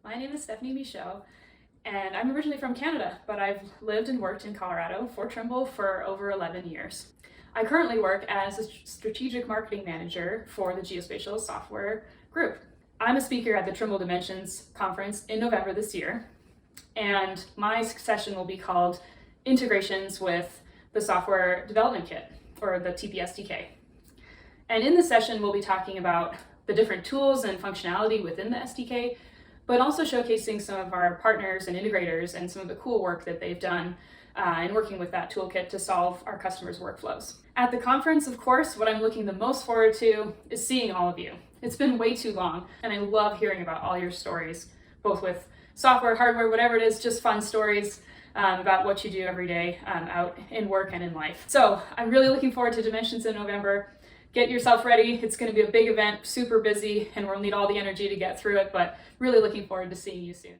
My name is Stephanie Michaud, and I'm originally from Canada, but I've lived and worked in Colorado for Trimble for over 11 years. I currently work as a strategic marketing manager for the Geospatial Software Group. I'm a speaker at the Trimble Dimensions conference in November this year, and my session will be called Integrations with the Software Development Kit, or the SDK. And in this session, we'll be talking about the different tools and functionality within the SDK, but also showcasing some of our partners and integrators and some of the cool work that they've done in working with that toolkit to solve our customers' workflows. At the conference, of course, what I'm looking the most forward to is seeing all of you. It's been way too long, and I love hearing about all your stories, both with software, hardware, whatever it is, just fun stories about what you do every day out in work and in life. So I'm really looking forward to Dimensions in November. Get yourself ready. It's going to be a big event, super busy, and we'll need all the energy to get through it, but really looking forward to seeing you soon.